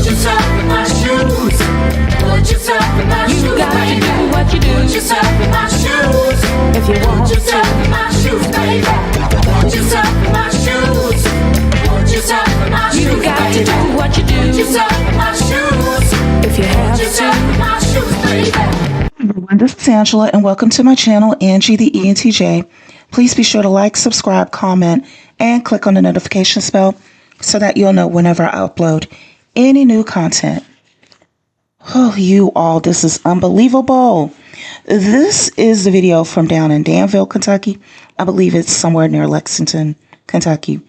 Put yourself in my shoes. Put yourself in my shoes. You got to do what you do. Put yourself in my shoes. If you want yourself in my shoes, baby. Put yourself in my shoes. Put yourself in my shoes. You got to do what you do. Put yourself in my shoes. If you have yourself in my shoes, baby. Hi everyone, this is Angela, and welcome to my channel, Angie the ENTJ. Please be sure to like, subscribe, comment, and click on the notification bell so that you'll know whenever I upload any new content. Oh, you all, this is unbelievable. This is the video from down in Danville, Kentucky. I believe it's somewhere near Lexington, Kentucky,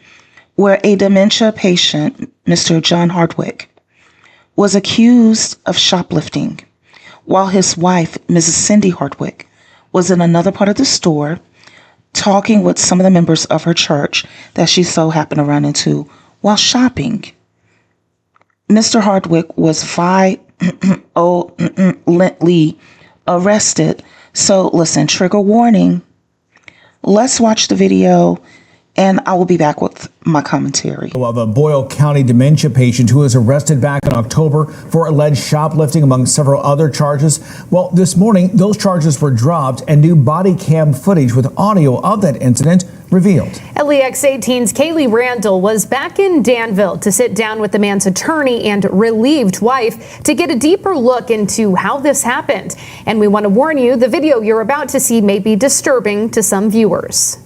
where a dementia patient, Mr. John Hardwick, was accused of shoplifting while his wife, Mrs. Cindy Hardwick, was in another part of the store talking with some of the members of her church that she so happened to run into while shopping. Mr. Hardwick was violently arrested. So listen, trigger warning. Let's watch the video, and I will be back with my commentary. Of a Boyle County dementia patient who was arrested back in October for alleged shoplifting, among several other charges. Well, this morning, those charges were dropped and new body cam footage with audio of that incident revealed. LEX 18's Kaylee Randall was back in Danville to sit down with the man's attorney and relieved wife to get a deeper look into how this happened. And we want to warn you, the video you're about to see may be disturbing to some viewers.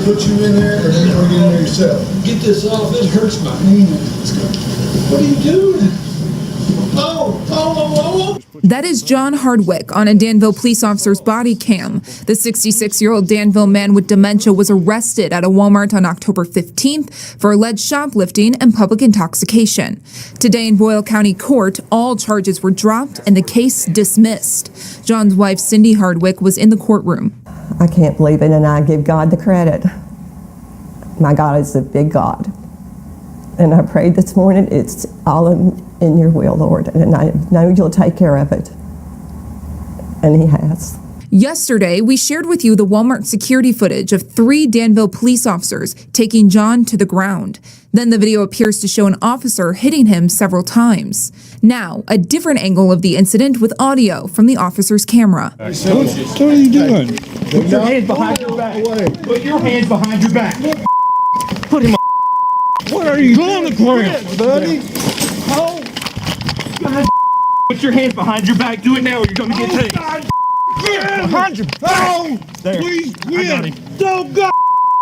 Put you in there, or you're going to get in there yourself. Get this off. It hurts my hands. What are you doing? Oh. That is John Hardwick on a Danville police officer's body cam. The 66-year-old Danville man with dementia was arrested at a Walmart on October 15th for alleged shoplifting and public intoxication. Today in Boyle County Court, all charges were dropped and the case dismissed. John's wife, Cindy Hardwick, was in the courtroom. I can't believe it, and I give God the credit. My God is a big God. And I prayed this morning, it's all in your will, Lord, and I know you'll take care of it. And he has. Yesterday, we shared with you the Walmart security footage of 3 Danville police officers taking John to the ground. Then the video appears to show an officer hitting him several times. Now, a different angle of the incident with audio from the officer's camera. What are you doing? Put your hands behind your back. Put your hands behind your back. Put him on. What are you doing, buddy? Oh. Put your hands behind your back. Do it now or you're going to get taken. Behind your back. Oh, there. Please quit. I got him. Don't go.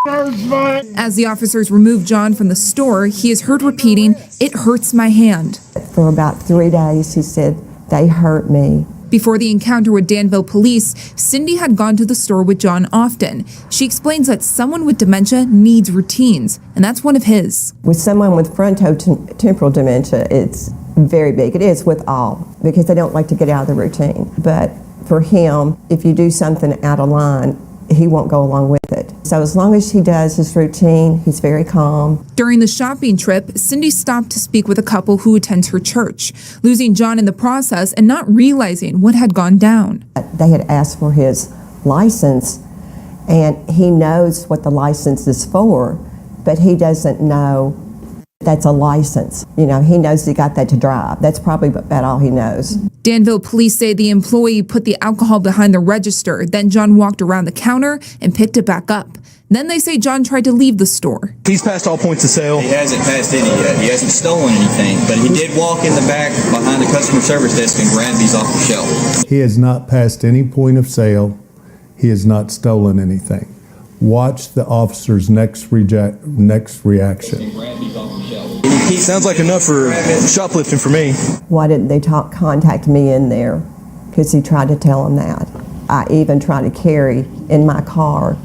As the officers remove John from the store, he is heard repeating, "It hurts my hand." For about 3 days, he said, they hurt me. Before the encounter with Danville police, Cindy had gone to the store with John often. She explains that someone with dementia needs routines, and that's one of his. With someone with frontotemporal dementia, it's very big. It is with all, because they don't like to get out of the routine. But for him, if you do something out of line, he won't go along with it. So as long as he does his routine, he's very calm. During the shopping trip, Cindy stopped to speak with a couple who attends her church, losing John in the process and not realizing what had gone down. They had asked for his license, and he knows what the license is for, but he doesn't know that's a license. You know, he knows he got that to drive. That's probably about all he knows. Danville police say the employee put the alcohol behind the register. Then John walked around the counter and picked it back up. Then they say John tried to leave the store. He's passed all points of sale. He hasn't passed any yet. He hasn't stolen anything, but he did walk in the back behind the customer service desk and grab these off the shelf. He has not passed any point of sale. He has not stolen anything. Watch the officer's next reaction. Sounds like enough for shoplifting for me. Why didn't they contact me in there? Because he tried to tell him that. I even tried to carry in my car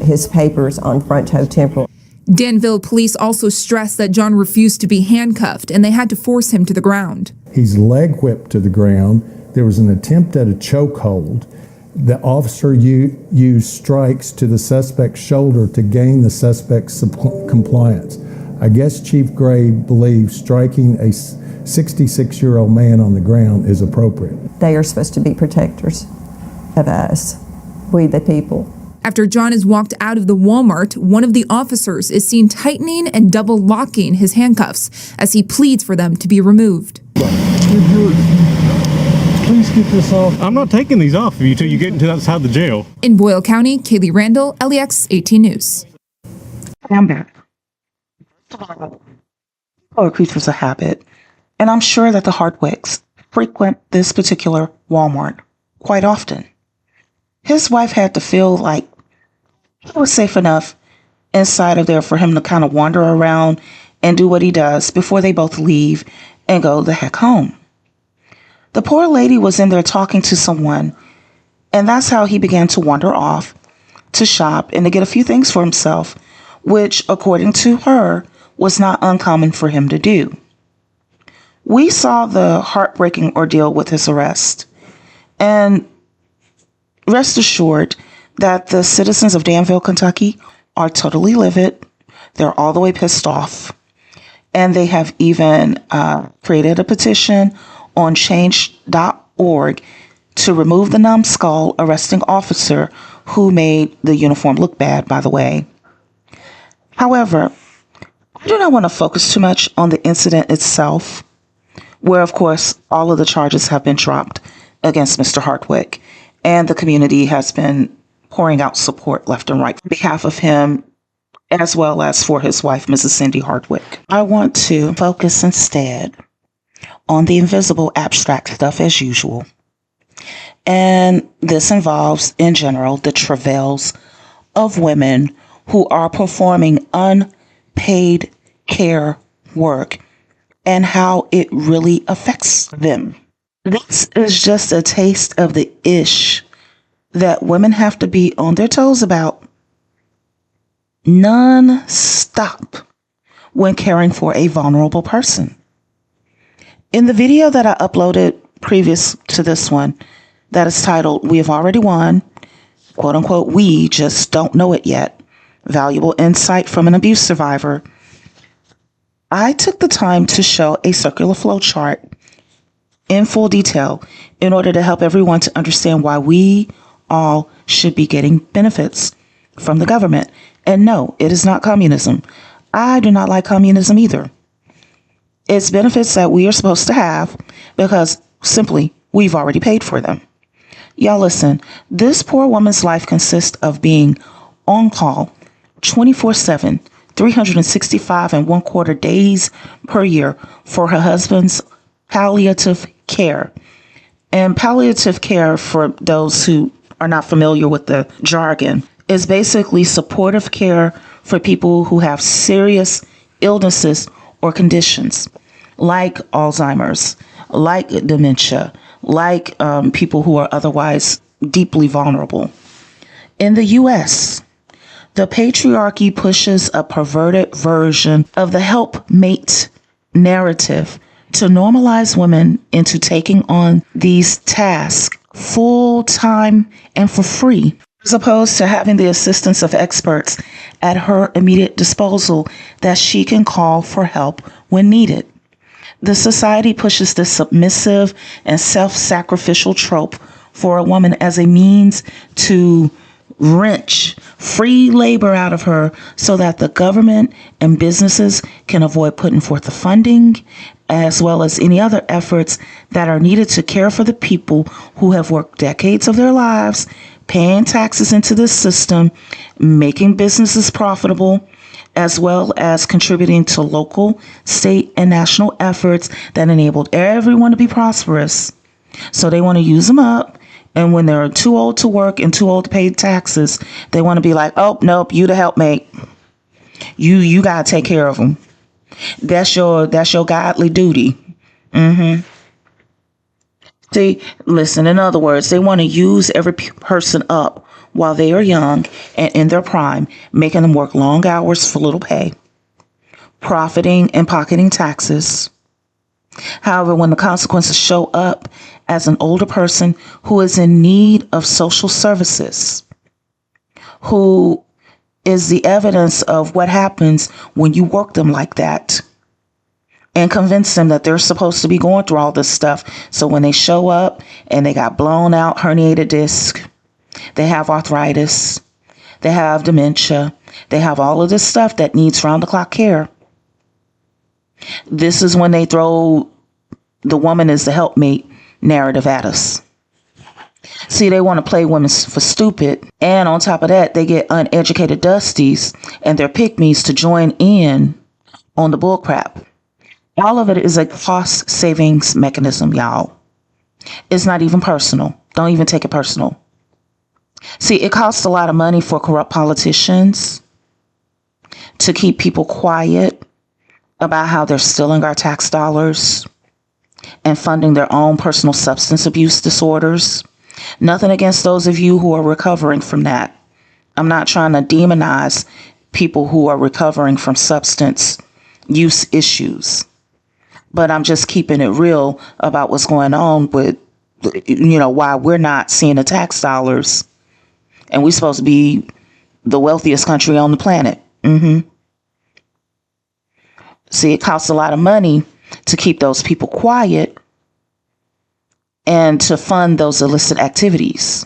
his papers on frontotemporal. Danville police also stressed that John refused to be handcuffed and they had to force him to the ground. He's leg whipped to the ground. There was an attempt at a chokehold. The officer used strikes to the suspect's shoulder to gain the suspect's compliance. I guess Chief Gray believes striking a 66-year-old man on the ground is appropriate. They are supposed to be protectors of us, we the people. After John is walked out of the Walmart, one of the officers is seen tightening and double locking his handcuffs as he pleads for them to be removed. Please get this off. I'm not taking these off of you till you get into outside the jail. In Boyle County, Kaylee Randall, LEX 18 News. I'm back. Are creatures of habit, and I'm sure that the Hardwicks frequent this particular Walmart quite often. His wife had to feel like it was safe enough inside of there for him to kind of wander around and do what he does before they both leave and go the heck home. The poor lady was in there talking to someone, and that's how he began to wander off to shop and to get a few things for himself, which, according to her, was not uncommon for him to do. We saw the heartbreaking ordeal with his arrest, and rest assured that the citizens of Danville, Kentucky are totally livid. They're all the way pissed off. And they have even created a petition on change.org to remove the numbskull arresting officer who made the uniform look bad, by the way. However, I do not want to focus too much on the incident itself, where, of course, all of the charges have been dropped against Mr. Hardwick, and the community has been pouring out support left and right on behalf of him, as well as for his wife, Mrs. Cindy Hardwick. I want to focus instead on the invisible abstract stuff as usual. And this involves, in general, the travails of women who are performing unpaid care work and how it really affects them. This is just a taste of the ish that women have to be on their toes about non-stop when caring for a vulnerable person. In the video that I uploaded previous to this one, that is titled, "We Have Already Won," quote unquote, we just don't know it yet, valuable insight from an abuse survivor, I took the time to show a circular flow chart in full detail in order to help everyone to understand why we all should be getting benefits from the government. And no, it is not communism. I do not like communism either. It's benefits that we are supposed to have because simply we've already paid for them. Y'all listen, this poor woman's life consists of being on call 24/7, 365 and 1/4 days per year for her husband's palliative care. And palliative care, for those who are not familiar with the jargon, is basically supportive care for people who have serious illnesses or conditions like Alzheimer's, like dementia, like people who are otherwise deeply vulnerable. In the U.S., the patriarchy pushes a perverted version of the helpmate narrative to normalize women into taking on these tasks full time and for free, as opposed to having the assistance of experts at her immediate disposal that she can call for help when needed. The society pushes this submissive and self-sacrificial trope for a woman as a means to wrench free labor out of her so that the government and businesses can avoid putting forth the funding as well as any other efforts that are needed to care for the people who have worked decades of their lives, paying taxes into the system, making businesses profitable, as well as contributing to local, state, and national efforts that enabled everyone to be prosperous. So they want to use them up. And when they're too old to work and too old to pay taxes, they want to be like, oh, nope, you the helpmate. You got to take care of them. That's your godly duty. See, listen, in other words, they want to use every person up while they are young and in their prime, making them work long hours for little pay, profiting and pocketing taxes. However, when the consequences show up as an older person who is in need of social services, who is the evidence of what happens when you work them like that and convince them that they're supposed to be going through all this stuff. So when they show up and they got blown out herniated disc, they have arthritis, they have dementia, they have all of this stuff that needs round-the-clock care. This is when they throw the woman is the helpmate narrative at us. See, they want to play women for stupid. And on top of that, they get uneducated dusties and their pygmies to join in on the bullcrap. All of it is a cost savings mechanism, y'all. It's not even personal. Don't even take it personal. See, it costs a lot of money for corrupt politicians to keep people quiet about how they're stealing our tax dollars and funding their own personal substance abuse disorders. Nothing against those of you who are recovering from that. I'm not trying to demonize people who are recovering from substance use issues, but I'm just keeping it real about what's going on with, why we're not seeing the tax dollars, and we're supposed to be the wealthiest country on the planet. See, it costs a lot of money to keep those people quiet and to fund those illicit activities.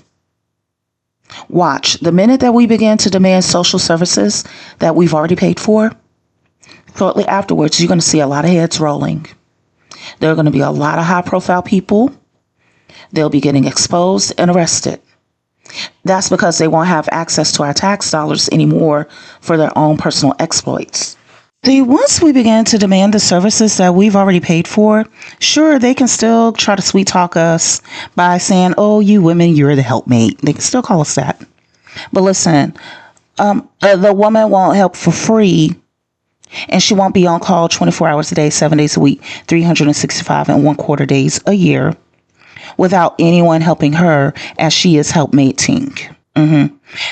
Watch, the minute that we begin to demand social services that we've already paid for, shortly afterwards, you're going to see a lot of heads rolling. There are going to be a lot of high-profile people. They'll be getting exposed and arrested. That's because they won't have access to our tax dollars anymore for their own personal exploits. See, once we begin to demand the services that we've already paid for, sure, they can still try to sweet talk us by saying, oh, you women, you're the helpmate. They can still call us that. But listen, the woman won't help for free, and she won't be on call 24 hours a day, 7 days a week, 365 and 1/4 days a year without anyone helping her as she is helpmating.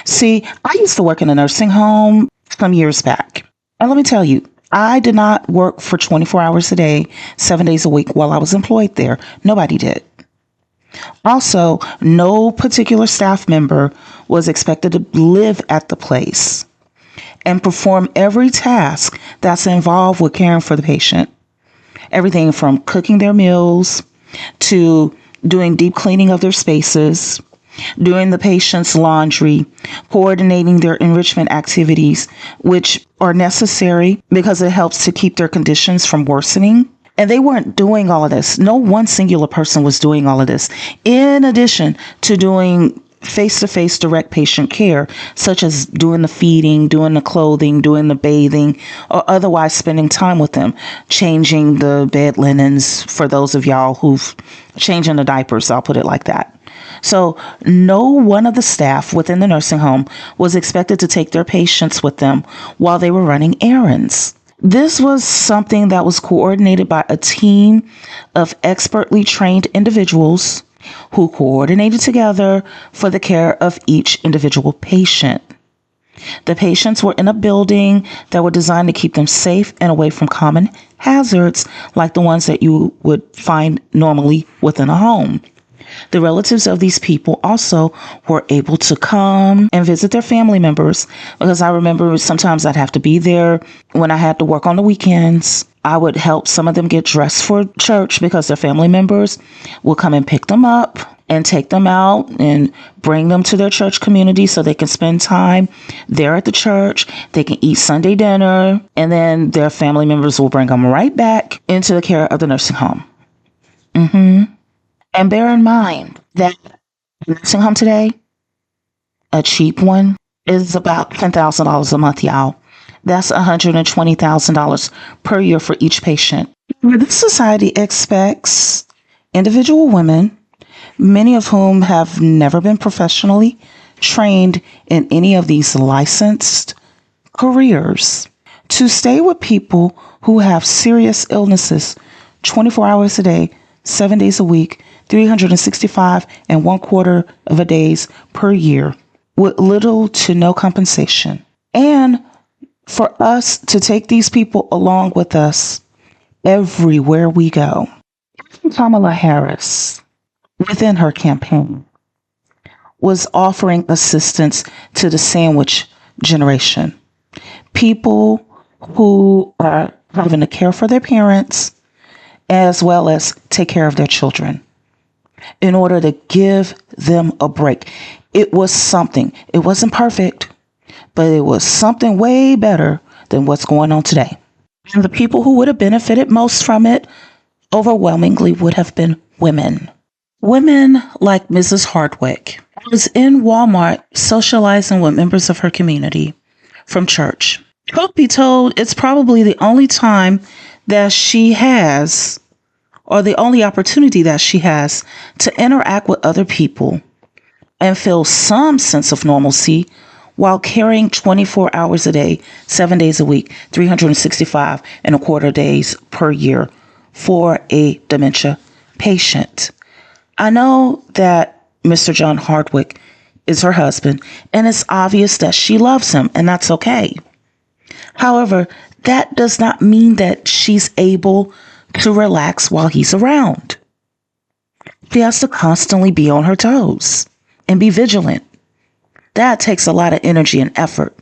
See, I used to work in a nursing home some years back. And let me tell you, I did not work for 24 hours a day, 7 days a week while I was employed there. Nobody did. Also, no particular staff member was expected to live at the place and perform every task that's involved with caring for the patient. Everything from cooking their meals to doing deep cleaning of their spaces, doing the patient's laundry, coordinating their enrichment activities, which are necessary because it helps to keep their conditions from worsening. And they weren't doing all of this. No one singular person was doing all of this. In addition to doing face-to-face direct patient care, such as doing the feeding, doing the clothing, doing the bathing, or otherwise spending time with them, changing the bed linens for those of y'all who've changing the diapers, I'll put it like that. So no one of the staff within the nursing home was expected to take their patients with them while they were running errands. This was something that was coordinated by a team of expertly trained individuals who coordinated together for the care of each individual patient. The patients were in a building that were designed to keep them safe and away from common hazards like the ones that you would find normally within a home. The relatives of these people also were able to come and visit their family members, because I remember sometimes I'd have to be there when I had to work on the weekends. I would help some of them get dressed for church because their family members would come and pick them up and take them out and bring them to their church community so they can spend time there at the church. They can eat Sunday dinner, and then their family members will bring them right back into the care of the nursing home. And bear in mind that the nursing home today, a cheap one, is about $10,000 a month, y'all. That's $120,000 per year for each patient. This society expects individual women, many of whom have never been professionally trained in any of these licensed careers, to stay with people who have serious illnesses 24 hours a day, 7 days a week, 365 and 1/4 of a days per year with little to no compensation. And for us to take these people along with us everywhere we go. Kamala Harris, within her campaign, was offering assistance to the sandwich generation. People who are having to care for their parents as well as take care of their children, in order to give them a break. It was something. It wasn't perfect. but it was something way better than what's going on today. And the people who would have benefited most from it overwhelmingly would have been women. Women like Mrs. Hardwick was in Walmart socializing with members of her community from church. Truth be told, it's probably the only time that she has, or the only opportunity that she has, to interact with other people and feel some sense of normalcy while caring 24 hours a day, 7 days a week, 365 and a quarter days per year for a dementia patient. I know that Mr. John Hardwick is her husband, and it's obvious that she loves him, and that's okay. However, that does not mean that she's able to relax while he's around. She has to constantly be on her toes and be vigilant. That takes a lot of energy and effort.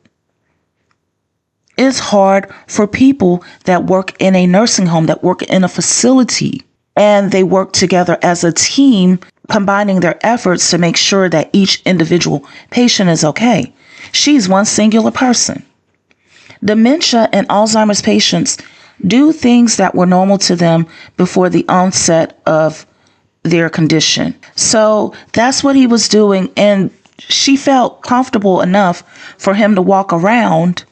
It's hard for people that work in a nursing home, that work in a facility, and they work together as a team, combining their efforts to make sure that each individual patient is okay. She's one singular person. Dementia and Alzheimer's patients do things that were normal to them before the onset of their condition. So that's what he was doing, and she felt comfortable enough for him to walk around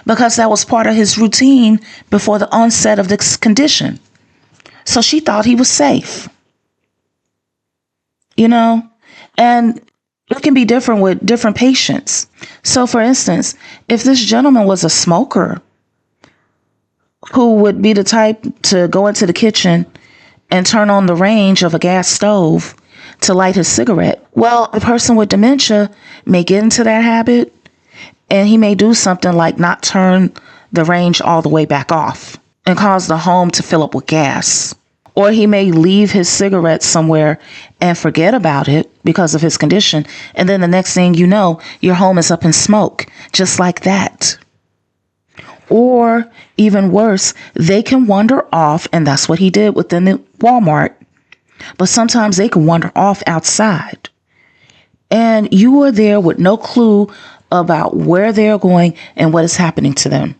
because that was part of his routine before the onset of this condition. So she thought he was safe. You know, and it can be different with different patients. So for instance, if this gentleman was a smoker who would be the type to go into the kitchen and turn on the range of a gas stove to light his cigarette, well, a person with dementia may get into that habit, and he may do something like not turn the range all the way back off and cause the home to fill up with gas. Or he may leave his cigarette somewhere and forget about it because of his condition. And then the next thing you know, your home is up in smoke, just like that. Or even worse, they can wander off, and that's what he did within the Walmart. But sometimes they can wander off outside. And you are there with no clue about where they're going and what is happening to them.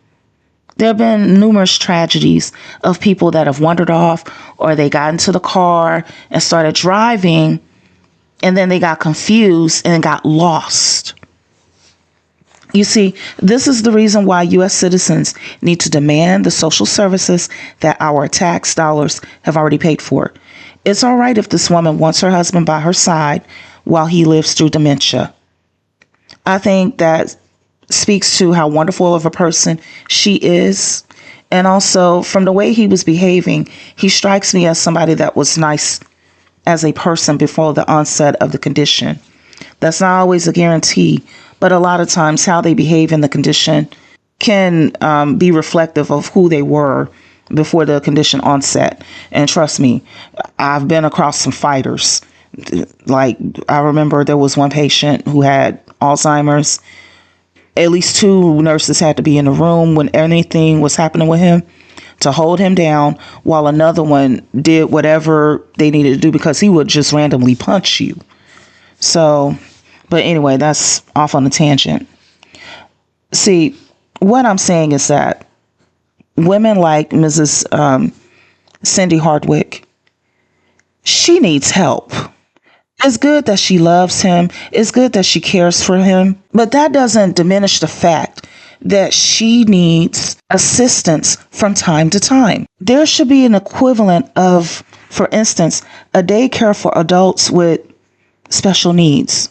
There have been numerous tragedies of people that have wandered off, or they got into the car and started driving, and then they got confused and got lost. You see, this is the reason why U.S. citizens need to demand the social services that our tax dollars have already paid for. It's all right if this woman wants her husband by her side while he lives through dementia. I think that speaks to how wonderful of a person she is. And also, from the way he was behaving, he strikes me as somebody that was nice as a person before the onset of the condition. That's not always a guarantee, but a lot of times how they behave in the condition can be reflective of who they were before the condition onset. And trust me, I've been across some fighters. Like, I remember there was one patient who had Alzheimer's. At least 2 nurses had to be in the room when anything was happening with him to hold him down, while another one did whatever they needed to do because he would just randomly punch you. So, but anyway, that's off on a tangent. See, what I'm saying is that women like Mrs. Cindy Hardwick, she needs help. It's good that she loves him. It's good that she cares for him. But that doesn't diminish the fact that she needs assistance from time to time. There should be an equivalent of, for instance, a daycare for adults with special needs,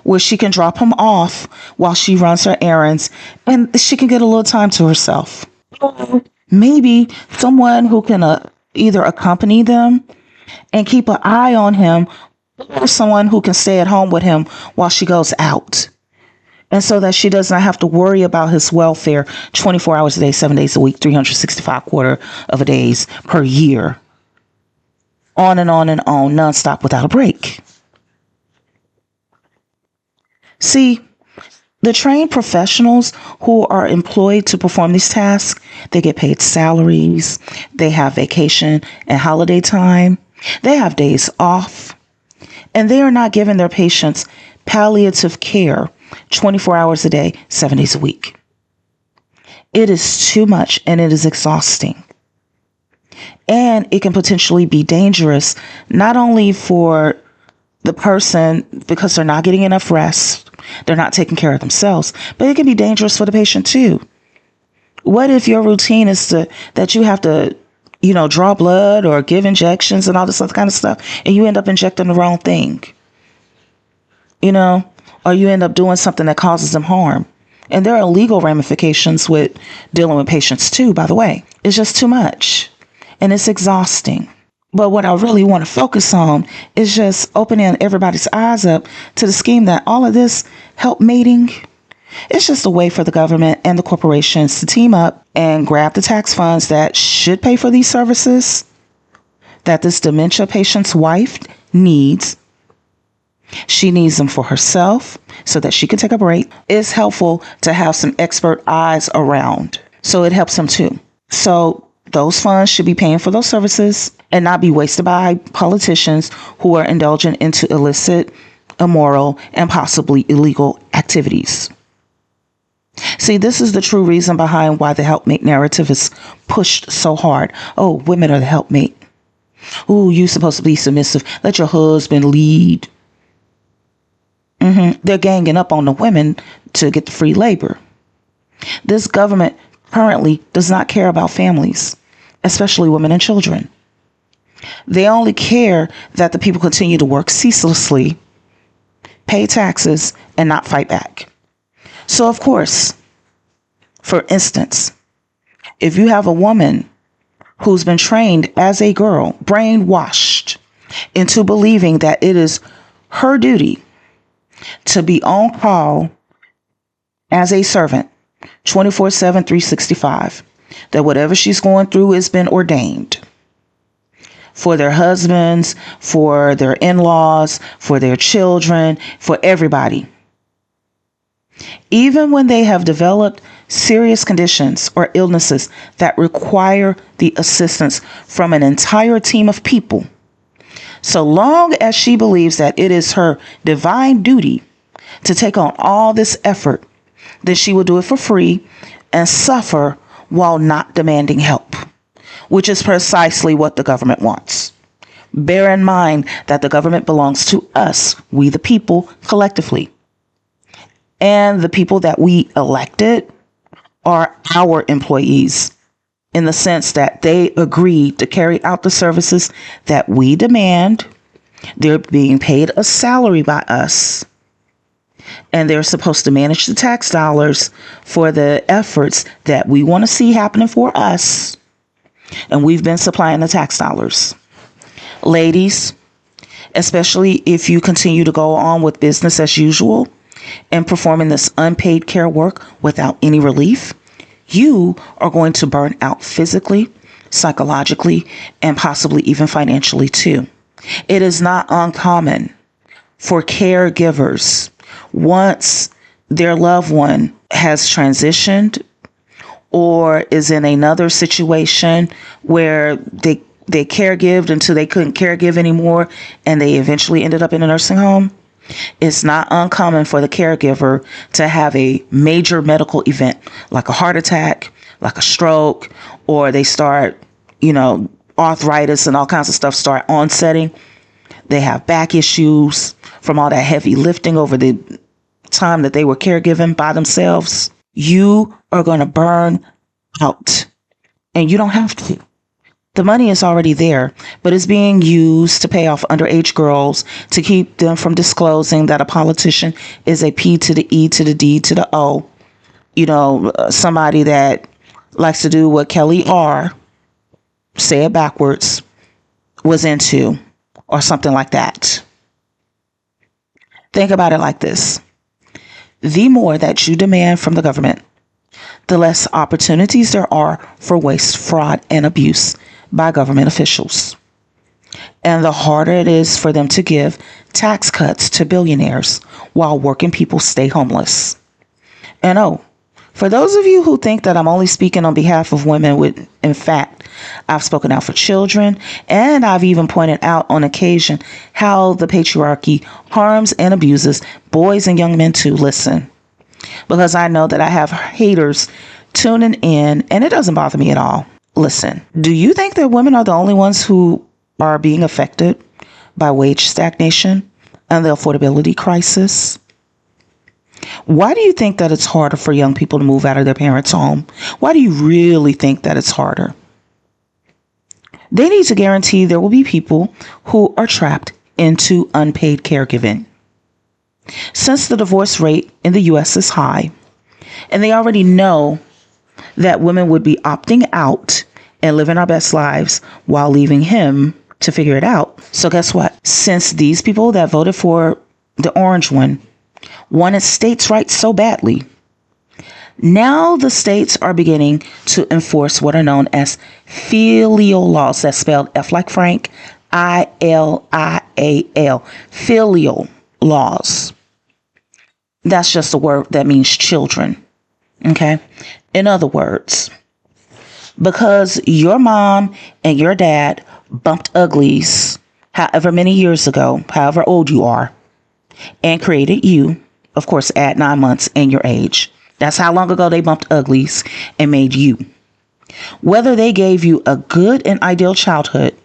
where she can drop him off while she runs her errands and she can get a little time to herself. Maybe someone who can either accompany them and keep an eye on him, or someone who can stay at home with him while she goes out. And so that she does not have to worry about his welfare 24 hours a day, 7 days a week, 365 quarter of a days per year. On and on and on, nonstop without a break. See, the trained professionals who are employed to perform these tasks, they get paid salaries, they have vacation and holiday time, they have days off, and they are not giving their patients palliative care 24 hours a day, 7 days a week. It is too much and it is exhausting. And it can potentially be dangerous, not only for the person because they're not getting enough rest, they're not taking care of themselves, but it can be dangerous for the patient too. What if your routine is that you have to, draw blood or give injections and all this other kind of stuff, and you end up injecting the wrong thing, or you end up doing something that causes them harm. And there are legal ramifications with dealing with patients too, by the way. It's just too much and it's exhausting. But what I really want to focus on is just opening everybody's eyes up to the scheme that all of this help mating, it's just a way for the government and the corporations to team up and grab the tax funds that should pay for these services that this dementia patient's wife needs. She needs them for herself so that she can take a break. It's helpful to have some expert eyes around, so it helps them too. So those funds should be paying for those services and not be wasted by politicians who are indulging into illicit, immoral, and possibly illegal activities. See, this is the true reason behind why the helpmate narrative is pushed so hard. Oh, women are the helpmate. Ooh, you're supposed to be submissive. Let your husband lead. They're ganging up on the women to get the free labor. This government currently does not care about families, especially women and children. They only care that the people continue to work ceaselessly, pay taxes, and not fight back. So, of course, for instance, if you have a woman who's been trained as a girl, brainwashed into believing that it is her duty to be on call as a servant 24/7, 365, that whatever she's going through has been ordained for their husbands, for their in-laws, for their children, for everybody. Even when they have developed serious conditions or illnesses that require the assistance from an entire team of people, so long as she believes that it is her divine duty to take on all this effort, then she will do it for free and suffer while not demanding help, which is precisely what the government wants. Bear in mind that the government belongs to us, we the people, collectively. And the people that we elected are our employees, in the sense that they agreed to carry out the services that we demand. They're being paid a salary by us, and they're supposed to manage the tax dollars for the efforts that we want to see happening for us. And we've been supplying the tax dollars. Ladies, especially if you continue to go on with business as usual and performing this unpaid care work without any relief, you are going to burn out physically, psychologically, and possibly even financially too. It is not uncommon for caregivers, once their loved one has transitioned or is in another situation where they caregived until they couldn't caregive anymore and they eventually ended up in a nursing home, it's not uncommon for the caregiver to have a major medical event like a heart attack, like a stroke, or they start, arthritis and all kinds of stuff start onsetting. They have back issues from all that heavy lifting over the time that they were caregiving by themselves. You are going to burn out, and you don't have to. The money is already there, but it's being used to pay off underage girls to keep them from disclosing that a politician is a P to the E to the D to the O. Somebody that likes to do what Kelly R, say it backwards, was into, or something like that. Think about it like this. The more that you demand from the government, the less opportunities there are for waste, fraud, and abuse by government officials. And the harder it is for them to give tax cuts to billionaires while working people stay homeless. And For those of you who think that I'm only speaking on behalf of women, in fact, I've spoken out for children, and I've even pointed out on occasion how the patriarchy harms and abuses boys and young men too. Listen, because I know that I have haters tuning in, and it doesn't bother me at all. Listen, do you think that women are the only ones who are being affected by wage stagnation and the affordability crisis? Why do you think that it's harder for young people to move out of their parents' home? Why do you really think that it's harder? They need to guarantee there will be people who are trapped into unpaid caregiving. Since the divorce rate in the U.S. is high, and they already know that women would be opting out and living our best lives while leaving him to figure it out. So guess what? Since these people that voted for the orange one wanted states' rights so badly, now the states are beginning to enforce what are known as filial laws. That's spelled F like Frank, I-L-I-A-L. Filial laws. That's just a word that means children. Okay? In other words, because your mom and your dad bumped uglies however many years ago, however old you are, and created you, of course, at 9 months and your age. That's how long ago they bumped uglies and made you. Whether they gave you a good and ideal childhood,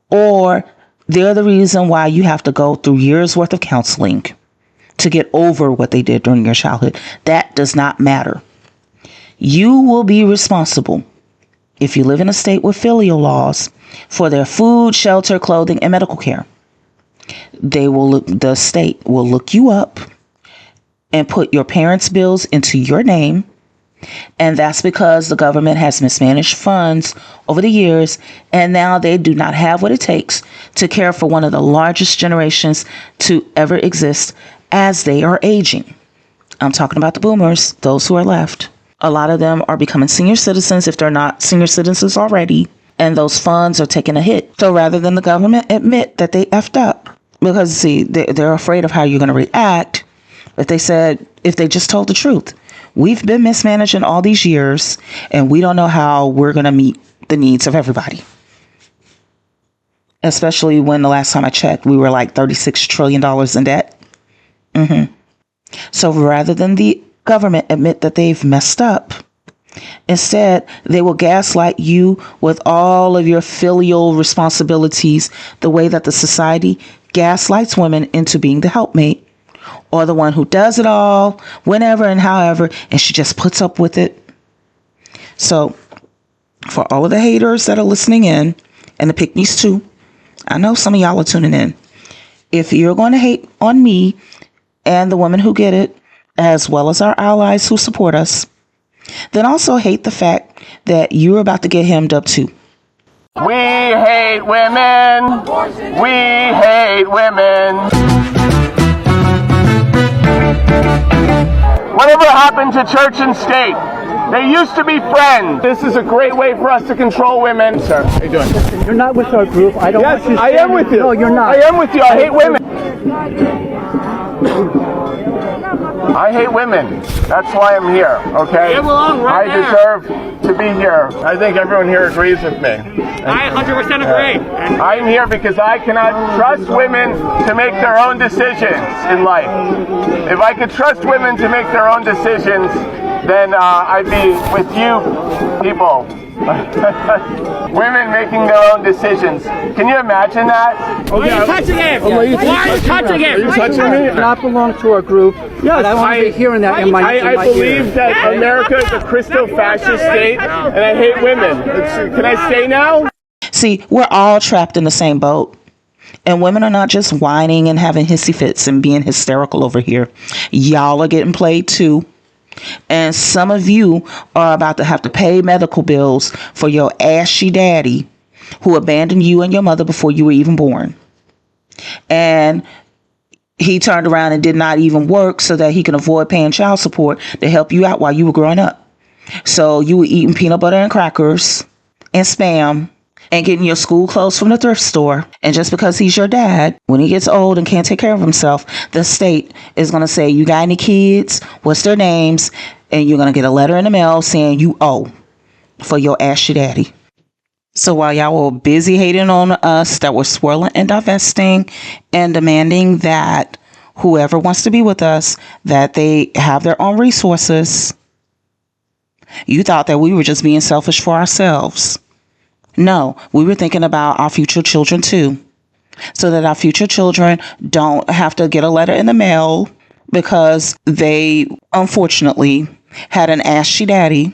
or they're the reason why you have to go through years worth of counseling to get over what they did during your childhood, that does not matter. You will be responsible, if you live in a state with filial laws, for their food, shelter, clothing, and medical care. The state will look you up and put your parents' bills into your name. And that's because the government has mismanaged funds over the years, and now they do not have what it takes to care for one of the largest generations to ever exist as they are aging. I'm talking about the boomers, those who are left. A lot of them are becoming senior citizens if they're not senior citizens already, and those funds are taking a hit. So rather than the government admit that they effed up, because see, they're afraid of how you're going to react if they just told the truth. We've been mismanaging all these years, and we don't know how we're going to meet the needs of everybody. Especially when the last time I checked, we were like $36 trillion in debt. So rather than the government admit that they've messed up, instead, they will gaslight you with all of your filial responsibilities, the way that the society gaslights women into being the helpmate, or the one who does it all, whenever and however, and she just puts up with it. So, for all of the haters that are listening in, and the pick-me's too, I know some of y'all are tuning in. If you're going to hate on me and the women who get it, as well as our allies who support us, then also hate the fact that you're about to get hemmed up too. We hate women. We hate women. Whatever happened to church and state? They used to be friends. This is a great way for us to control women. Sir, how you doing? Listen, you're not with our group. I don't want you to I am with you. No, you're not. I am with you. I hate women. I hate women. That's why I'm here, okay? I deserve to be here. I think everyone here agrees with me. I 100% agree. I'm here because I cannot trust women to make their own decisions in life. If I could trust women to make their own decisions, then I'd be with you people. Women making their own decisions. Can you imagine that? Why are you touching him? Why are you touching him? Are you touching me? You not belong to our group. Yes, I want to be hearing that in my I believe that America is a crystal fascist state, and I hate women. Can I stay now? See, we're all trapped in the same boat. And women are not just whining and having hissy fits and being hysterical over here. Y'all are getting played too. And some of you are about to have to pay medical bills for your ashy daddy who abandoned you and your mother before you were even born. And he turned around and did not even work so that he can avoid paying child support to help you out while you were growing up. So you were eating peanut butter and crackers and Spam and getting your school clothes from the thrift store. And just because he's your dad, when he gets old and can't take care of himself, the state is going to say, you got any kids? What's their names? and you're going to get a letter in the mail saying you owe for your ashy daddy. So while y'all were busy hating on us that were swirling and divesting and demanding that whoever wants to be with us, that they have their own resources, you thought that we were just being selfish for ourselves. No, we were thinking about our future children too, so that our future children don't have to get a letter in the mail because they unfortunately had an ashy daddy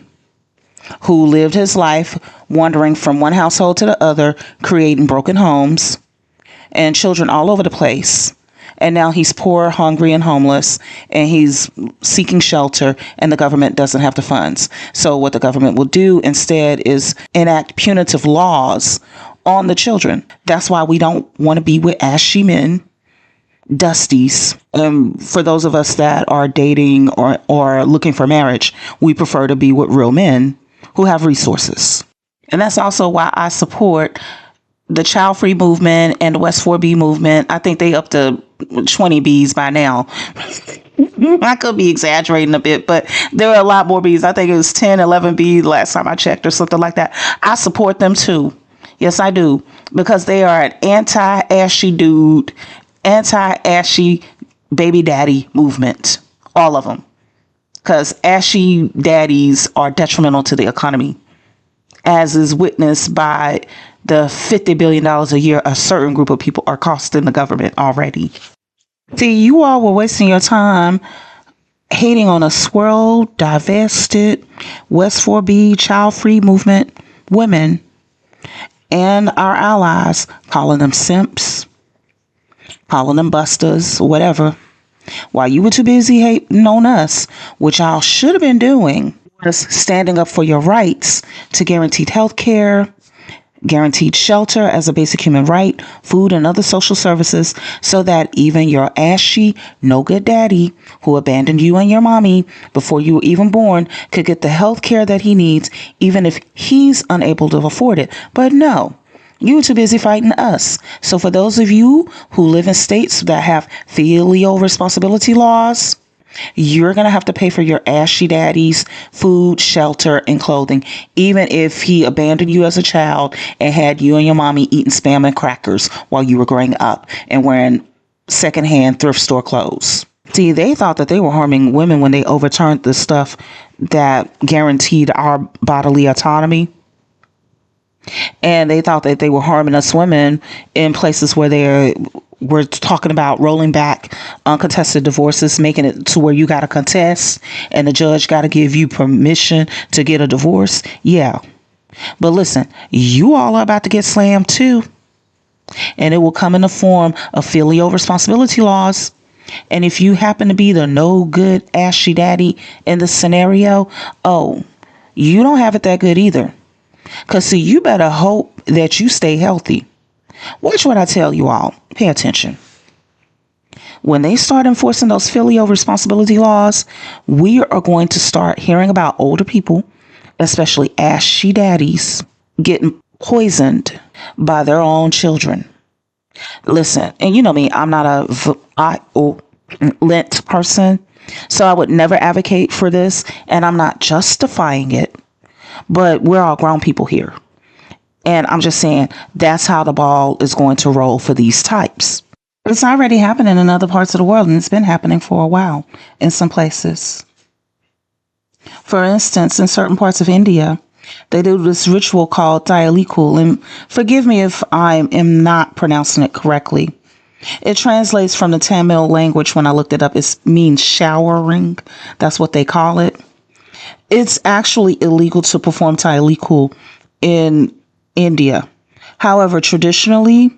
who lived his life wandering from one household to the other, creating broken homes and children all over the place. And now he's poor, hungry, and homeless, and he's seeking shelter, and the government doesn't have the funds. So what the government will do instead is enact punitive laws on the children. That's why we don't want to be with ashy men, dusties. For those of us that are dating or looking for marriage, we prefer to be with real men who have resources. And that's also why I support the child free movement and the West 4B movement. I think they up to 20 Bs by now. I could be exaggerating a bit, but there are a lot more Bs. I think it was 10, 11 B last time I checked or something like that. I support them too. Yes, I do. Because they are an anti-ashy dude, anti-ashy baby daddy movement. All of them. Because ashy daddies are detrimental to the economy, as is witnessed by the $50 billion a year a certain group of people are costing the government already. See, you all were wasting your time hating on a swirled, divested, West 4B, child-free movement women and our allies, calling them simps, calling them busters, whatever. While you were too busy hating on us, which y'all should have been doing, was standing up for your rights to guaranteed health care, guaranteed shelter as a basic human right, food and other social services, so that even your ashy, no good daddy who abandoned you and your mommy before you were even born could get the health care that he needs, even if he's unable to afford it. But no. You were too busy fighting us. So for those of you who live in states that have filial responsibility laws, you're going to have to pay for your ashy daddy's food, shelter, and clothing, even if he abandoned you as a child and had you and your mommy eating Spam and crackers while you were growing up and wearing secondhand thrift store clothes. See, they thought that they were harming women when they overturned the stuff that guaranteed our bodily autonomy. And they thought that they were harming us women in places where they were talking about rolling back uncontested divorces, making it to where you got to contest and the judge got to give you permission to get a divorce. Yeah. But listen, you all are about to get slammed too. And it will come in the form of filial responsibility laws. And if you happen to be the no good ashy daddy in this scenario, oh, you don't have it that good either. Because, see, you better hope that you stay healthy. Watch what I tell you all. Pay attention. When they start enforcing those filial responsibility laws, we are going to start hearing about older people, especially ashy daddies, getting poisoned by their own children. Listen, and you know me, I'm not a violent person, so I would never advocate for this, and I'm not justifying it. But we're all grown people here. And I'm just saying that's how the ball is going to roll for these types. It's already happening in other parts of the world, and it's been happening for a while in some places. For instance, in certain parts of India, they do this ritual called Dayalikul. And forgive me if I am not pronouncing it correctly. It translates from the Tamil language. When I looked it up, it means showering. That's what they call it. It's actually illegal to perform Dayalikul in India. However, traditionally,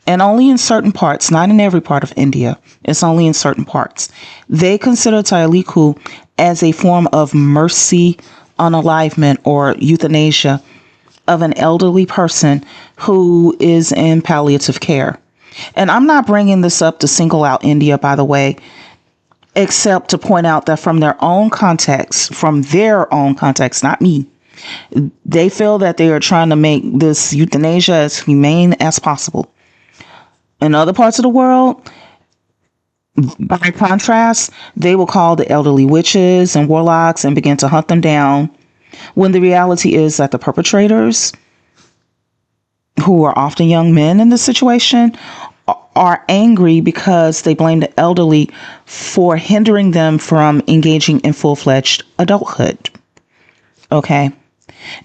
and only in certain parts, not in every part of India, it's only in certain parts, they consider Dayalikul as a form of mercy unalivement or euthanasia of an elderly person who is in palliative care. And I'm not bringing this up to single out India, by the way, except to point out that from their own context, not me, they feel that they are trying to make this euthanasia as humane as possible. In other parts of the world, By contrast, they will call the elderly witches and warlocks and begin to hunt them down, when the reality is that the perpetrators, who are often young men in this situation, are angry because they blame the elderly for hindering them from engaging in full-fledged adulthood. Okay.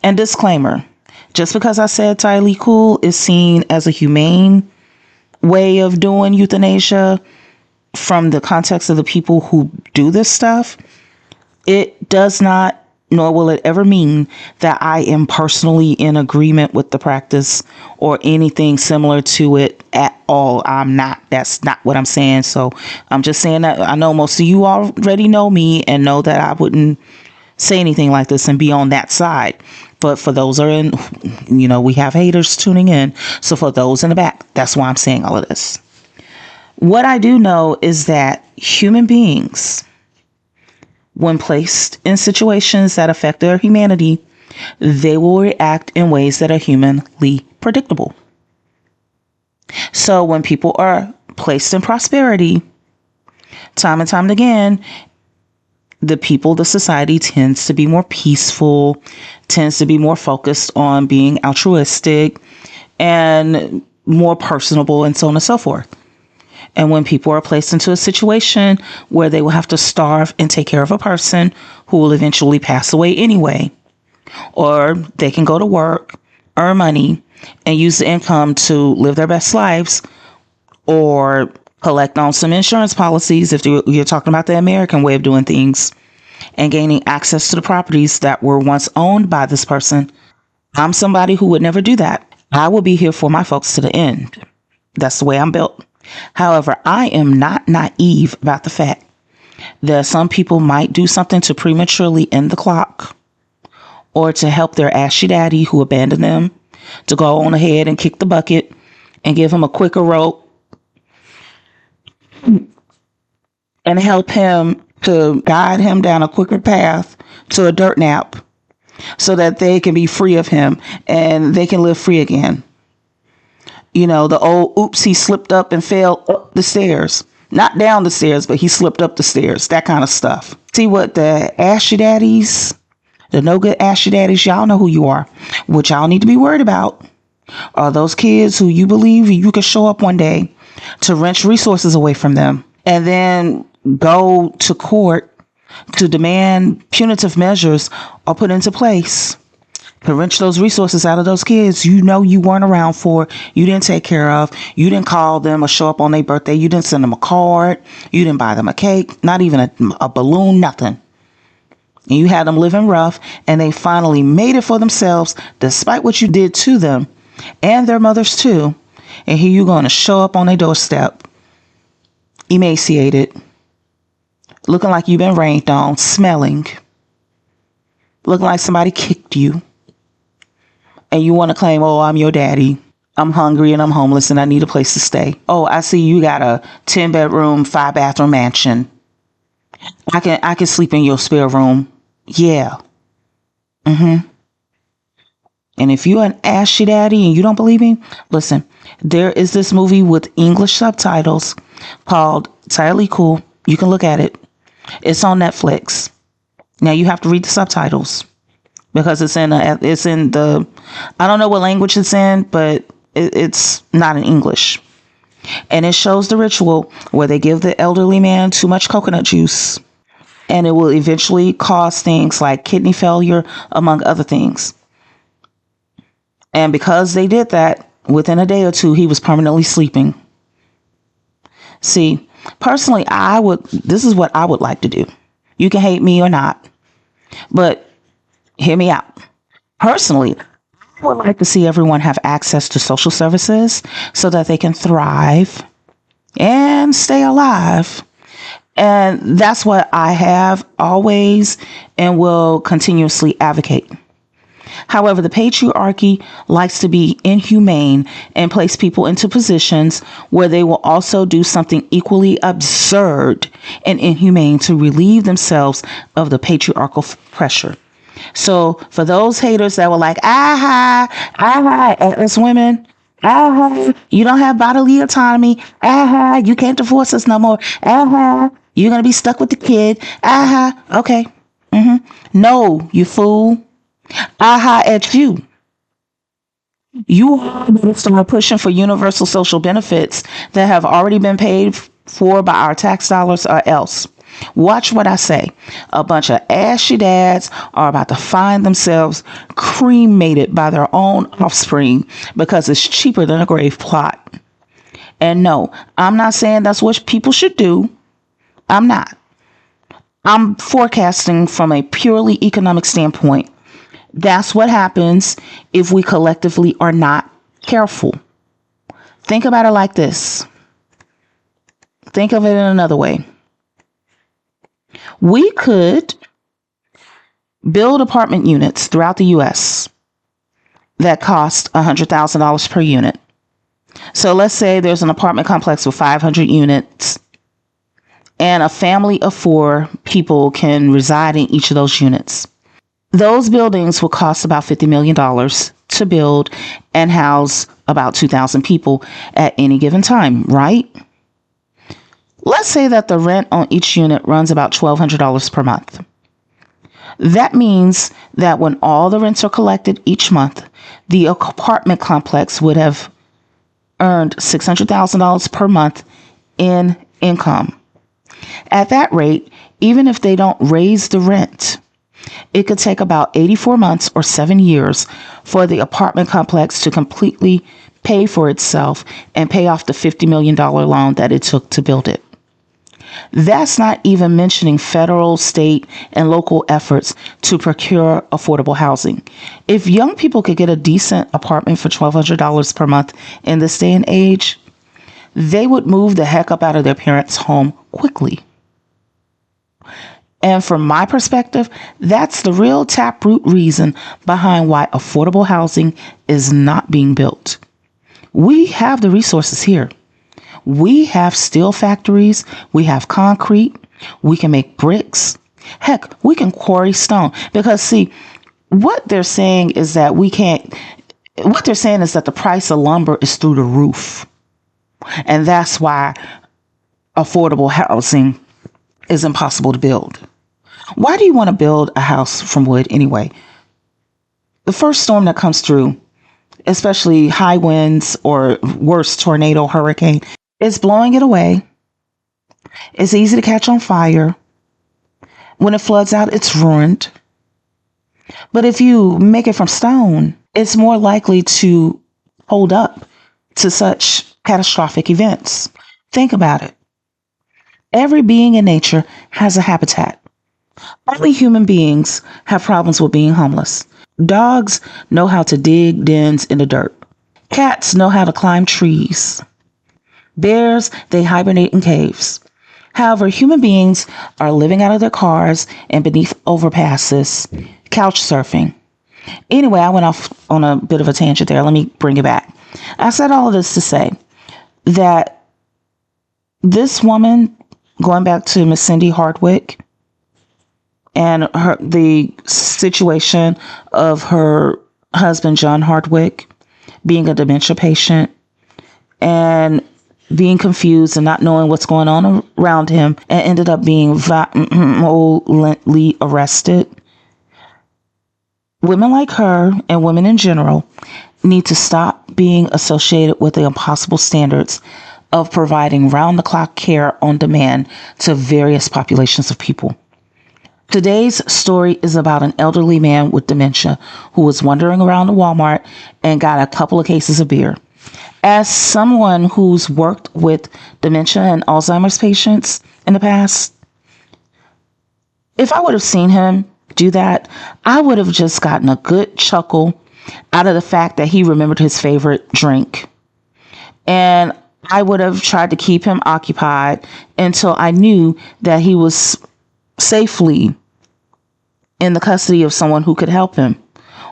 And disclaimer, just because I said Tylee Cool is seen as a humane way of doing euthanasia from the context of the people who do this stuff, it does not, nor will it ever mean that I am personally in agreement with the practice or anything similar to it at all. I'm not. That's not what I'm saying. So I'm just saying that I know most of you already know me and know that I wouldn't say anything like this and be on that side. But for those are in, we have haters tuning in. So for those in the back, that's why I'm saying all of this. What I do know is that human beings, when placed in situations that affect their humanity, they will react in ways that are humanly predictable. So when people are placed in prosperity, time and time again, the society tends to be more peaceful, tends to be more focused on being altruistic and more personable and so on and so forth. And when people are placed into a situation where they will have to starve and take care of a person who will eventually pass away anyway, or they can go to work, earn money, and use the income to live their best lives, or collect on some insurance policies if you're talking about the American way of doing things, and gaining access to the properties that were once owned by this person. I'm somebody who would never do that. I will be here for my folks to the end. That's the way I'm built. However, I am not naive about the fact that some people might do something to prematurely end the clock, or to help their ashy daddy who abandoned them to go on ahead and kick the bucket and give him a quicker rope and help him to guide him down a quicker path to a dirt nap so that they can be free of him and they can live free again. The old oops, he slipped up and fell up the stairs. Not down the stairs, but he slipped up the stairs. That kind of stuff. See what the ashy daddies, the no good ashy daddies, y'all know who you are. What y'all need to be worried about are those kids who you believe you could show up one day to wrench resources away from them and then go to court to demand punitive measures are put into place to wrench those resources out of those kids you weren't around for, you didn't take care of, you didn't call them or show up on their birthday, you didn't send them a card, you didn't buy them a cake, not even a balloon, nothing. And you had them living rough, and they finally made it for themselves despite what you did to them and their mothers too. And here you're going to show up on their doorstep, emaciated, looking like you've been rained on, smelling, looking like somebody kicked you. And you want to claim, oh, I'm your daddy. I'm hungry and I'm homeless and I need a place to stay. Oh, I see you got a 10-bedroom, 5-bathroom mansion. I can sleep in your spare room. Yeah. And if you're an ashy daddy and you don't believe me, listen, there is this movie with English subtitles called Tylee Cool. You can look at it. It's on Netflix. Now you have to read the subtitles because it's in the, I don't know what language it's in, but it's not in English. And it shows the ritual where they give the elderly man too much coconut juice, and it will eventually cause things like kidney failure, among other things. And because they did that, within a day or two, he was permanently sleeping. See, personally, this is what I would like to do. You can hate me or not, but hear me out. Personally, I would like to see everyone have access to social services so that they can thrive and stay alive. And that's what I have always and will continuously advocate. However, the patriarchy likes to be inhumane and place people into positions where they will also do something equally absurd and inhumane to relieve themselves of the patriarchal pressure. So for those haters that were like, at us women, You don't have bodily autonomy. You can't divorce us no more. You're going to be stuck with the kid. Okay. No, you fool. At you. You all better start pushing for universal social benefits that have already been paid for by our tax dollars or else. Watch what I say. A bunch of ashy dads are about to find themselves cremated by their own offspring because it's cheaper than a grave plot. And no, I'm not saying that's what people should do. I'm not. I'm forecasting from a purely economic standpoint. That's what happens if we collectively are not careful. Think about it like this. Think of it in another way. We could build apartment units throughout the U.S. that cost $100,000 per unit. So let's say there's an apartment complex with 500 units and a family of 4 people can reside in each of those units. Those buildings will cost about $50 million to build and house about 2,000 people at any given time, right? Let's say that the rent on each unit runs about $1,200 per month. That means that when all the rents are collected each month, the apartment complex would have earned $600,000 per month in income. At that rate, even if they don't raise the rent, it could take about 84 months or 7 years for the apartment complex to completely pay for itself and pay off the $50 million loan that it took to build it. That's not even mentioning federal, state, and local efforts to procure affordable housing. If young people could get a decent apartment for $1,200 per month in this day and age, they would move the heck up out of their parents' home quickly. And from my perspective, that's the real taproot reason behind why affordable housing is not being built. We have the resources here. We have steel factories. We have concrete. We can make bricks. Heck, we can quarry stone. Because see, what they're saying is that the price of lumber is through the roof. And that's why affordable housing is impossible to build. Why do you want to build a house from wood anyway? The first storm that comes through, especially high winds or worse, tornado, hurricane, is blowing it away. It's easy to catch on fire. When it floods out, it's ruined. But if you make it from stone, it's more likely to hold up to such catastrophic events. Think about it. Every being in nature has a habitat. Only human beings have problems with being homeless. Dogs know how to dig dens in the dirt. Cats know how to climb trees. Bears, they hibernate in caves. However, human beings are living out of their cars and beneath overpasses, couch surfing. Anyway, I went off on a bit of a tangent there. Let me bring it back. I said all of this to say that this woman, going back to Miss Cindy Hardwick, and the situation of her husband, John Hardwick, being a dementia patient and being confused and not knowing what's going on around him, and ended up being violently arrested. Women like her and women in general need to stop being associated with the impossible standards of providing round-the-clock care on demand to various populations of people. Today's story is about an elderly man with dementia who was wandering around the Walmart and got a couple of cases of beer. As someone who's worked with dementia and Alzheimer's patients in the past, if I would have seen him do that, I would have just gotten a good chuckle out of the fact that he remembered his favorite drink. And I would have tried to keep him occupied until I knew that he was safely in the custody of someone who could help him,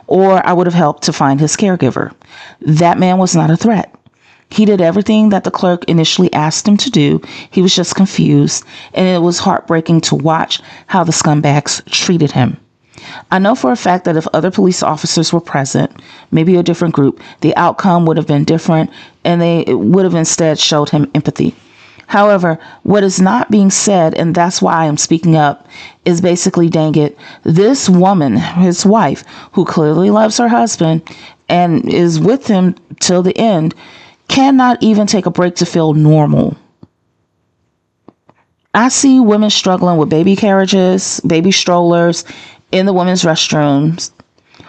or I would have helped to find his caregiver. That man was not a threat. He did everything that the clerk initially asked him to do. He was just confused, and it was heartbreaking to watch how the scumbags treated him. I know for a fact that if other police officers were present, maybe a different group, the outcome would have been different and they would have instead showed him empathy. However, what is not being said, and that's why I am speaking up, is basically, dang it, this woman, his wife, who clearly loves her husband and is with him till the end, cannot even take a break to feel normal. I see women struggling with baby carriages, baby strollers in the women's restrooms,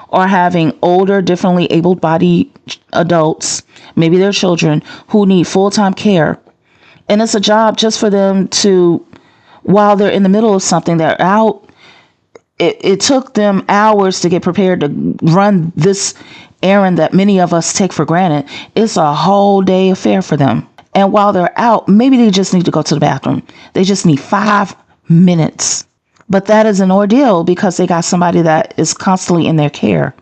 or having older, differently able-bodied adults, maybe their children, who need full-time care. And it's a job just for them to, while they're in the middle of something, they're out. It took them hours to get prepared to run this errand that many of us take for granted. It's a whole day affair for them. And while they're out, maybe they just need to go to the bathroom. They just need 5 minutes. But that is an ordeal because they got somebody that is constantly in their care.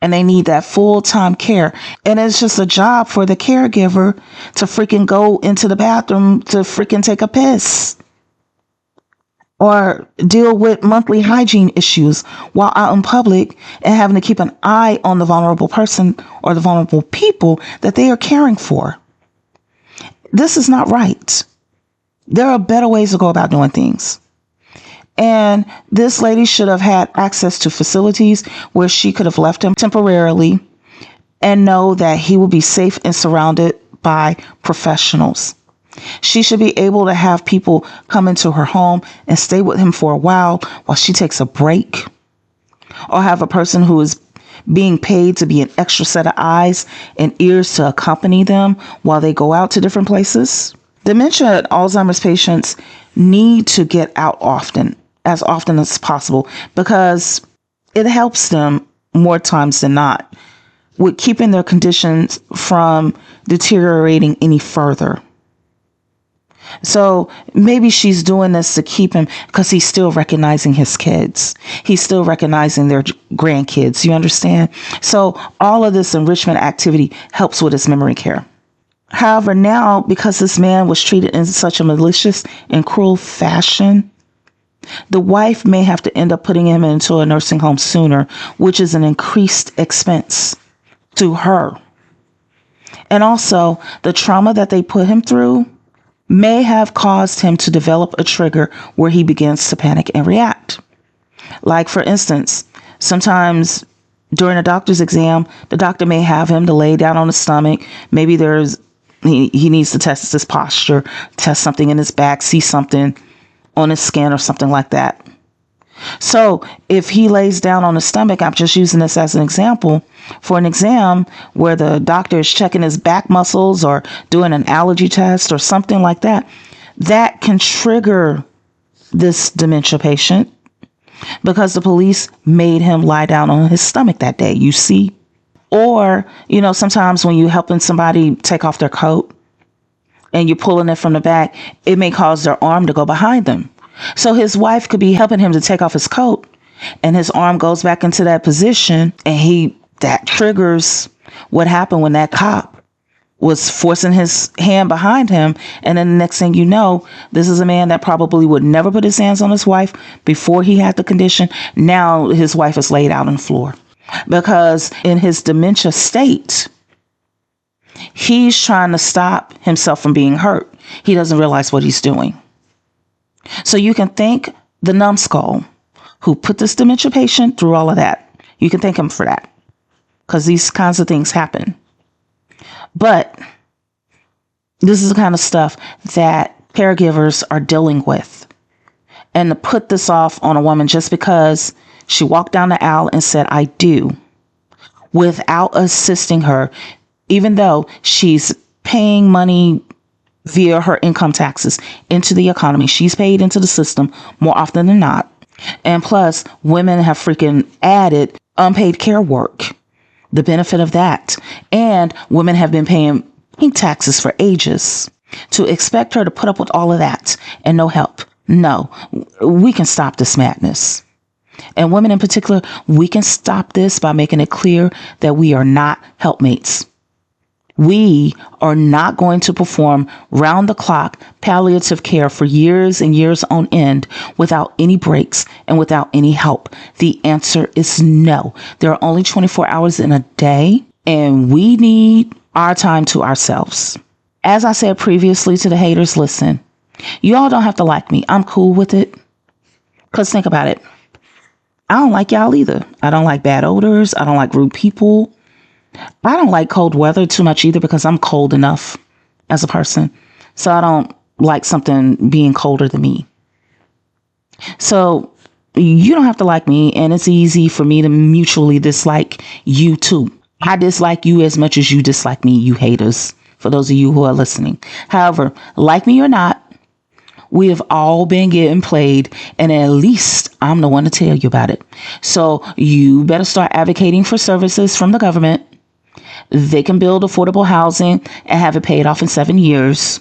And they need that full-time care. And it's just a job for the caregiver to freaking go into the bathroom to freaking take a piss. Or deal with monthly hygiene issues while out in public and having to keep an eye on the vulnerable person or the vulnerable people that they are caring for. This is not right. There are better ways to go about doing things. And this lady should have had access to facilities where she could have left him temporarily and know that he will be safe and surrounded by professionals. She should be able to have people come into her home and stay with him for a while she takes a break, or have a person who is being paid to be an extra set of eyes and ears to accompany them while they go out to different places. Dementia and Alzheimer's patients need to get out as often as possible, because it helps them more times than not with keeping their conditions from deteriorating any further. So maybe she's doing this to keep him because he's still recognizing his kids. He's still recognizing their grandkids. You understand? So all of this enrichment activity helps with his memory care. However, now, because this man was treated in such a malicious and cruel fashion, the wife may have to end up putting him into a nursing home sooner, which is an increased expense to her. And also, the trauma that they put him through may have caused him to develop a trigger where he begins to panic and react. Like, for instance, sometimes during a doctor's exam, the doctor may have him to lay down on his stomach. Maybe he needs to test his posture, test something in his back, see something on his skin or something like that. So if he lays down on his stomach, I'm just using this as an example, for an exam where the doctor is checking his back muscles or doing an allergy test or something like that, that can trigger this dementia patient because the police made him lie down on his stomach that day, you see? Or, sometimes when you're helping somebody take off their coat and you're pulling it from the back, it may cause their arm to go behind them. So his wife could be helping him to take off his coat and his arm goes back into that position, and that triggers what happened when that cop was forcing his hand behind him. And then the next thing you know, this is a man that probably would never put his hands on his wife before he had the condition. Now his wife is laid out on the floor because in his dementia state, he's trying to stop himself from being hurt. He doesn't realize what he's doing. So you can thank the numbskull who put this dementia patient through all of that. You can thank him for that because these kinds of things happen. But this is the kind of stuff that caregivers are dealing with. And to put this off on a woman just because she walked down the aisle and said, "I do," without assisting her, even though she's paying money via her income taxes into the economy. She's paid into the system more often than not. And plus, women have freaking added unpaid care work, the benefit of that. And women have been paying pink taxes for ages. To expect her to put up with all of that and no help. No, we can stop this madness. And women in particular, we can stop this by making it clear that we are not helpmates. We are not going to perform round-the-clock palliative care for years and years on end without any breaks and without any help. The answer is no. There are only 24 hours in a day, and we need our time to ourselves. As I said previously to the haters, listen, you all don't have to like me. I'm cool with it. Because think about it. I don't like y'all either. I don't like bad odors. I don't like rude people. I don't like cold weather too much either because I'm cold enough as a person. So I don't like something being colder than me. So you don't have to like me, and it's easy for me to mutually dislike you too. I dislike you as much as you dislike me, you haters, for those of you who are listening. However, like me or not, we have all been getting played, and at least I'm the one to tell you about it. So you better start advocating for services from the government. They can build affordable housing and have it paid off in 7 years,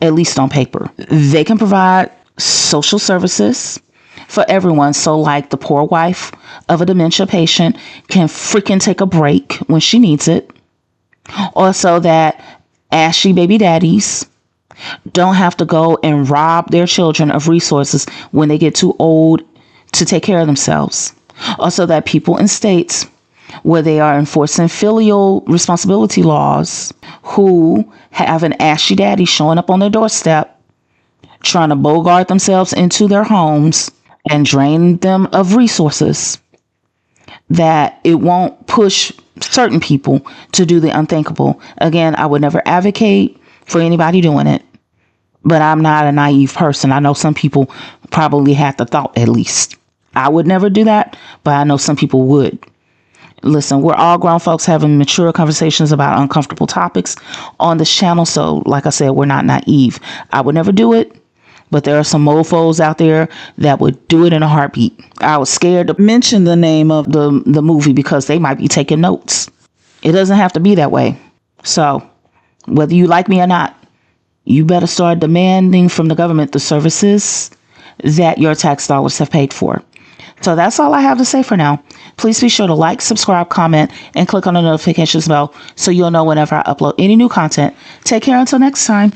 at least on paper. They can provide social services for everyone. So like the poor wife of a dementia patient can freaking take a break when she needs it. Or so that ashy baby daddies don't have to go and rob their children of resources when they get too old to take care of themselves. Also that people in states where they are enforcing filial responsibility laws who have an ashy daddy showing up on their doorstep trying to bogart themselves into their homes and drain them of resources, that it won't push certain people to do the unthinkable. Again, I would never advocate for anybody doing it, but I'm not a naive person. I know some people probably had the thought at least. I would never do that, but I know some people would. Listen, we're all grown folks having mature conversations about uncomfortable topics on this channel. So like I said, we're not naive. I would never do it, but there are some mofos out there that would do it in a heartbeat. I was scared to mention the name of the movie because they might be taking notes. It doesn't have to be that way. So whether you like me or not, you better start demanding from the government the services that your tax dollars have paid for. So that's all I have to say for now. Please be sure to like, subscribe, comment, and click on the notifications bell so you'll know whenever I upload any new content. Take care until next time.